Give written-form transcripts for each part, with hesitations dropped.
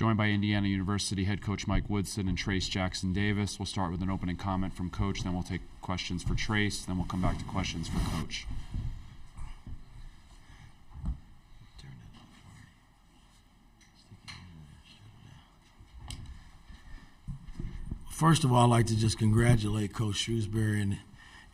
Joined by Indiana University head coach Mike Woodson and Trace Jackson Davis. We'll start with an opening comment from Coach, then we'll take questions for Trace, then we'll come back to questions for Coach. First of all, I'd like to just congratulate Coach Shrewsbury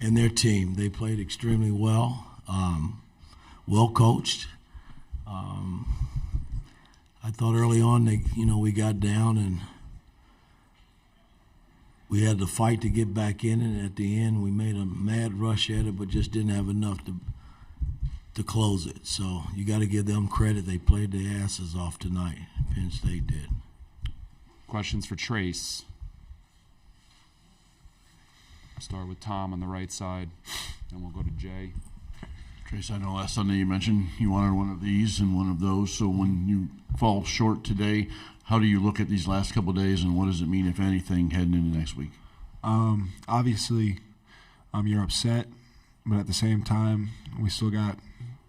and their team. They played extremely well, well coached. I thought early on, we got down and we had to fight to get back in it. At the end, we made a mad rush at it, but just didn't have enough to close it. So you got to give them credit. They played their asses off tonight. Penn State did. Questions for Trace. Start with Tom on the right side, then we'll go to Jay. Trace, I know last Sunday you mentioned you wanted one of these and one of those, so when you fall short today, how do you look at these last couple of days, and what does it mean, if anything, heading into next week? Obviously, you're upset, but at the same time, we still got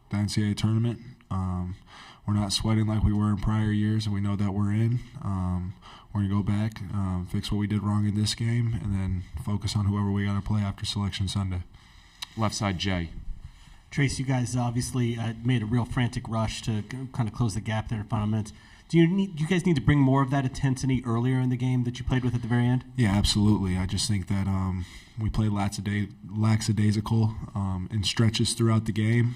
the NCAA tournament. We're not sweating like we were in prior years, and we know that we're in. We're going to go back, fix what we did wrong in this game, and then focus on whoever we got to play after Selection Sunday. Left side, Jay. Trace, you guys obviously made a real frantic rush to kind of close the gap there in final minutes. Do you guys need to bring more of that intensity earlier in the game that you played with at the very end? Yeah, absolutely. I just think that we played lackadaisical in stretches throughout the game.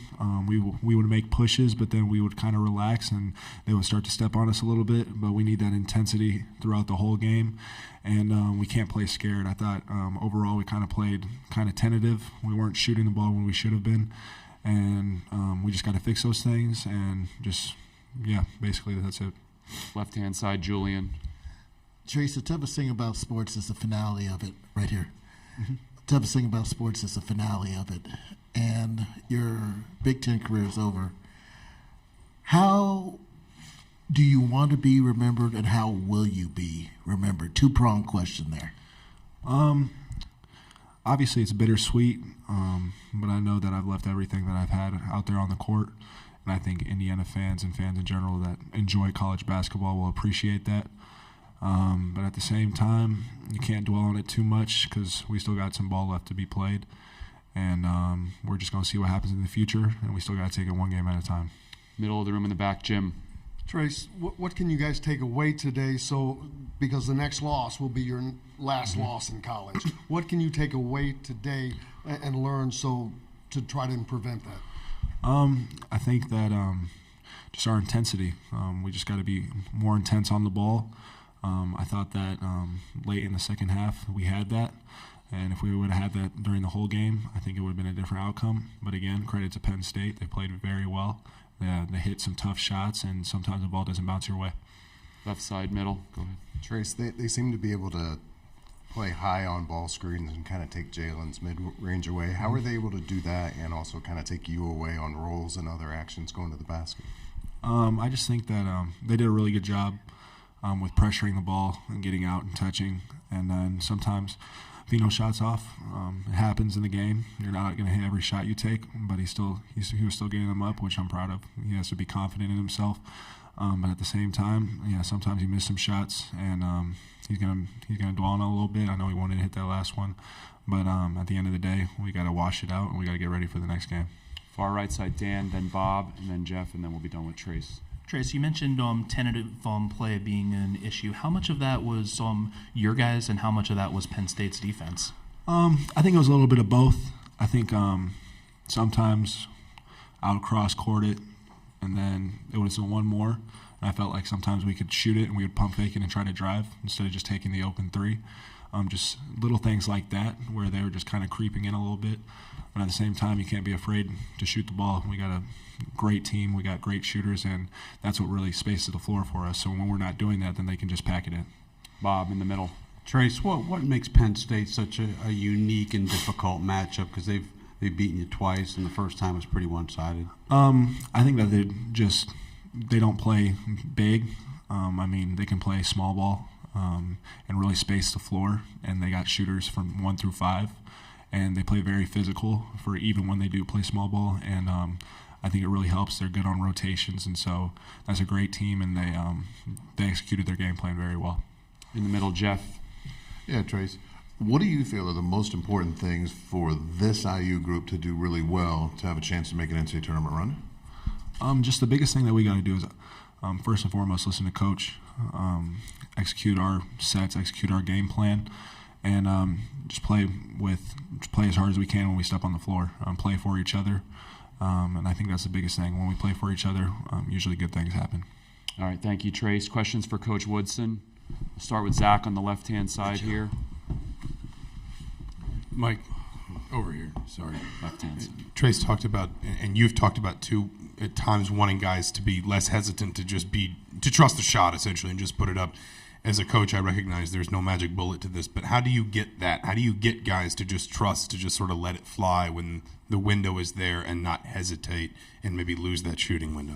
We would make pushes, but then we would kind of relax, and they would start to step on us a little bit. But we need that intensity throughout the whole game, and we can't play scared. I thought overall we kind of played kind of tentative. We weren't shooting the ball when we should have been, and we just got to fix those things and just – yeah, basically that's it. Left-hand side, Julian. Trace, the toughest thing about sports is the finale of it, right here. Mm-hmm. The toughest thing about sports is the finale of it. And your Big Ten career is over. How do you want to be remembered, and how will you be remembered? Two-pronged question there. Obviously it's bittersweet, but I know that I've left everything that I've had out there on the court. And I think Indiana fans and fans in general that enjoy college basketball will appreciate that. But at the same time, you can't dwell on it too much because we still got some ball left to be played. And we're just going to see what happens in the future, and we still got to take it one game at a time. Middle of the room in the back, Jim. Trace, what can you guys take away today? Because the next loss will be your last loss in college. What can you take away today and learn to try to prevent that? I think that just our intensity. We just got to be more intense on the ball. I thought that late in the second half we had that, and if we would have had that during the whole game, I think it would have been a different outcome. But again, credit to Penn State. They played very well. They hit some tough shots, and sometimes the ball doesn't bounce your way. Left side, middle. Go ahead. Trace, they seem to be able to play high on ball screens and kind of take Jalen's mid-range away. How are they able to do that and also kind of take you away on rolls and other actions going to the basket? I just think that they did a really good job with pressuring the ball and getting out and touching. And then sometimes Vino shots off. It happens in the game. You're not going to hit every shot you take, but he was still getting them up, which I'm proud of. He has to be confident in himself. But at the same time, yeah, sometimes he missed some shots, and he's gonna dwell on it a little bit. I know he wanted to hit that last one, but at the end of the day, we got to wash it out, and we got to get ready for the next game. Far right side, Dan, then Bob, and then Jeff, and then we'll be done with Trace. Trace, you mentioned tentative play being an issue. How much of that was your guys, and how much of that was Penn State's defense? I think it was a little bit of both. I think sometimes I would cross-court it, and then it was a one more. And I felt like sometimes we could shoot it and we would pump fake it and try to drive instead of just taking the open three. Just little things like that where they were just kind of creeping in a little bit. But at the same time, you can't be afraid to shoot the ball. We got a great team. We got great shooters, and that's what really spaces the floor for us. So when we're not doing that, then they can just pack it in. Bob in the middle. Trace, what makes Penn State such a unique and difficult matchup? Because they've beaten you twice, and the first time was pretty one-sided. I think that they don't play big. They can play small ball and really space the floor, and they got shooters from 1 through 5, and they play very physical for even when they do play small ball. And I think it really helps. They're good on rotations, and so that's a great team, and they executed their game plan very well. In the middle, Jeff. Yeah, Trace. What do you feel are the most important things for this IU group to do really well to have a chance to make an NCAA tournament run? Just the biggest thing that we got to do is, first and foremost, listen to coach, execute our sets, execute our game plan, and just play as hard as we can when we step on the floor. Play for each other, and I think that's the biggest thing. When we play for each other, usually good things happen. All right, thank you, Trace. Questions for Coach Woodson? We'll start with Zach on the left-hand side here. Mike, over here, sorry. Left-hand side. Trace talked about, and you've talked about too, at times wanting guys to be less hesitant to trust the shot essentially and just put it up. As a coach, I recognize there's no magic bullet to this, but how do you get that? How do you get guys to just trust, to just sort of let it fly when the window is there and not hesitate and maybe lose that shooting window?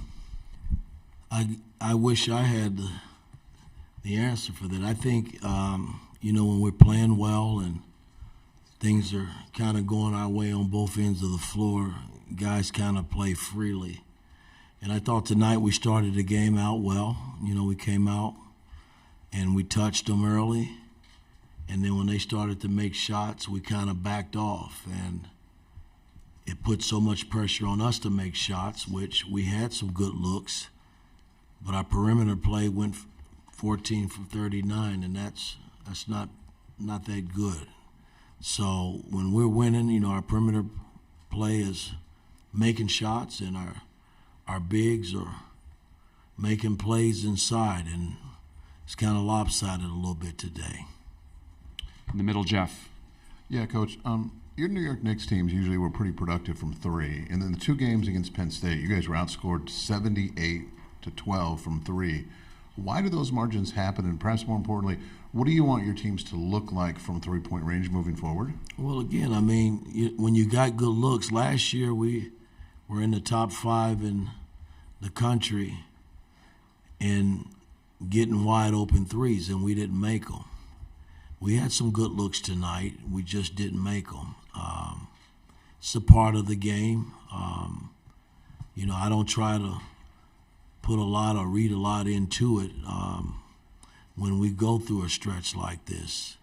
I wish I had the answer for that. I think, when we're playing well and things are kind of going our way on both ends of the floor, guys kind of play freely. And I thought tonight we started the game out well. We came out and we touched them early. And then when they started to make shots, we kind of backed off. And it put so much pressure on us to make shots, which we had some good looks. But our perimeter play went 14 for 39, and that's not that good. So when we're winning, our perimeter play is making shots, and our bigs are making plays inside, and it's kind of lopsided a little bit today. In the middle, Jeff. Yeah, Coach. Your New York Knicks teams usually were pretty productive from three, and then the two games against Penn State, you guys were outscored 78-12 from three. Why do those margins happen? And perhaps more importantly, what do you want your teams to look like from three-point range moving forward? Well, again, when you got good looks, last year we were in the top 5 in the country in getting wide open threes, and we didn't make them. We had some good looks tonight. We just didn't make them. It's a part of the game. I don't try to put a lot or read a lot into it when we go through a stretch like this.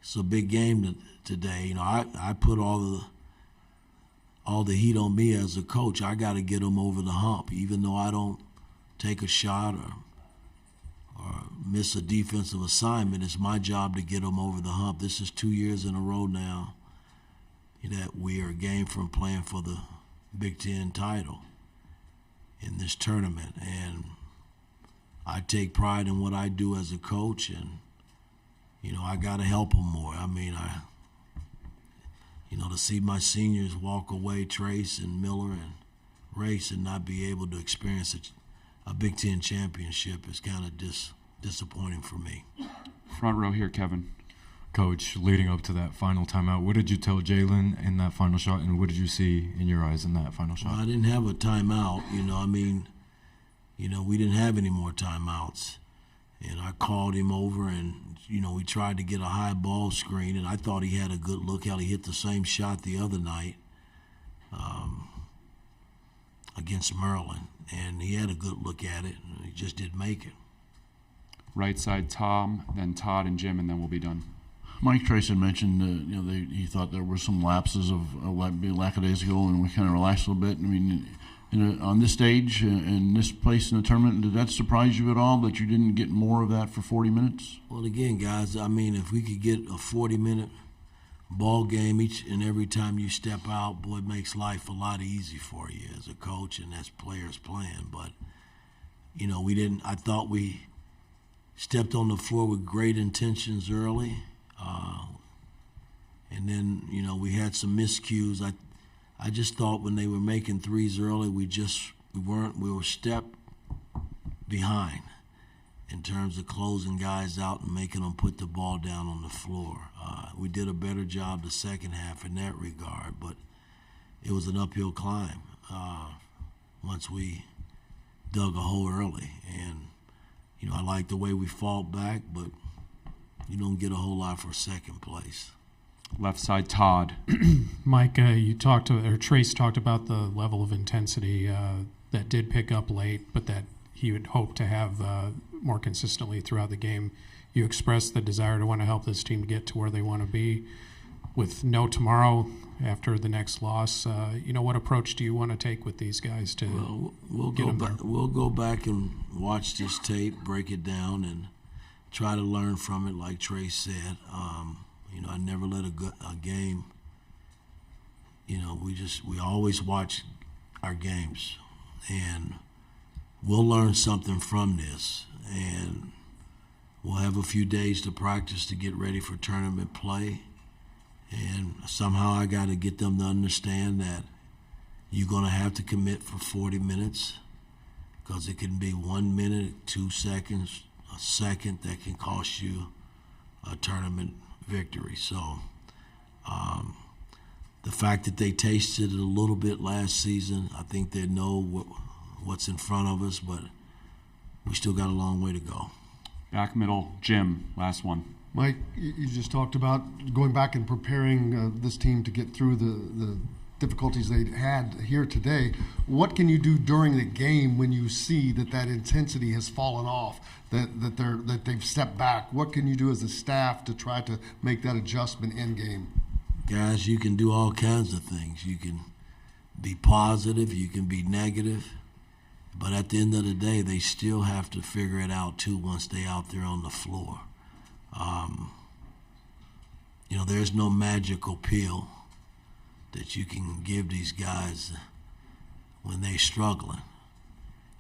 It's a big game today. I put all the heat on me as a coach. I got to get them over the hump, even though I don't take a shot or miss a defensive assignment. It's my job to get them over the hump. This is 2 years in a row now that we are a game from playing for the Big Ten title in this tournament, and I take pride in what I do as a coach, and I got to help them more. To see my seniors walk away, Trace and Miller and Race, and not be able to experience a Big Ten championship is kind of disappointing for me. Front row here, Kevin. Coach, leading up to that final timeout, what did you tell Jalen in that final shot, and what did you see in your eyes in that final shot? Well, I didn't have a timeout. We didn't have any more timeouts. And I called him over, and, we tried to get a high ball screen, and I thought he had a good look. How he hit the same shot the other night against Maryland, and he had a good look at it, and he just didn't make it. Right side, Tom, then Todd and Jim, and then we'll be done. Mike Trace had mentioned, he thought there were some lapses of lackadaisical, and we kind of relaxed a little bit. On this stage, in this place in the tournament, did that surprise you at all that you didn't get more of that for 40 minutes? Well, again, guys, if we could get a 40-minute ball game each and every time you step out, boy, it makes life a lot easy for you as a coach and as players playing. But, we didn't. I thought we stepped on the floor with great intentions early. And then, we had some miscues. I just thought when they were making threes early, we were a step behind in terms of closing guys out and making them put the ball down on the floor. We did a better job the second half in that regard, but it was an uphill climb once we dug a hole early. And, I like the way we fought back, but you don't get a whole lot for second place. Left side, Todd. Mike, Trace talked about the level of intensity that did pick up late, but that he would hope to have more consistently throughout the game. You expressed the desire to want to help this team get to where they want to be. With no tomorrow after the next loss, what approach do you want to take with these guys to we'll get go them back. there? We'll go back and watch this tape, break it down, and try to learn from it. Like Trey said, I never let a game. We always watch our games, and we'll learn something from this, and we'll have a few days to practice to get ready for tournament play. And somehow I got to get them to understand that you're going to have to commit for 40 minutes, because it can be 1 minute, 2 seconds, a second that can cost you a tournament victory. So the fact that they tasted it a little bit last season, I think they know what's in front of us, but we still got a long way to go. Back middle, Jim, last one. Mike, you just talked about going back and preparing this team to get through the difficulties they had here today. What can you do during the game when you see that intensity has fallen off, that they've stepped back? What can you do as a staff to try to make that adjustment in game? Guys, you can do all kinds of things. You can be positive, you can be negative, but at the end of the day, they still have to figure it out too once they're out there on the floor. There's no magical pill that you can give these guys when they're struggling.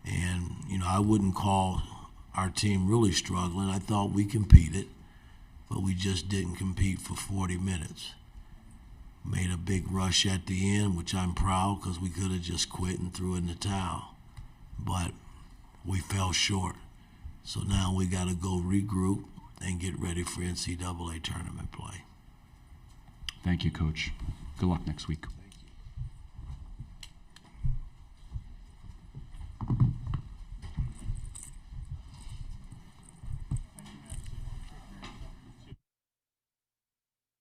And, I wouldn't call our team really struggling. I thought we competed, but we just didn't compete for 40 minutes. Made a big rush at the end, which I'm proud, because we could have just quit and threw in the towel. But we fell short. So now we got to go regroup and get ready for NCAA tournament play. Thank you, Coach. Good luck next week.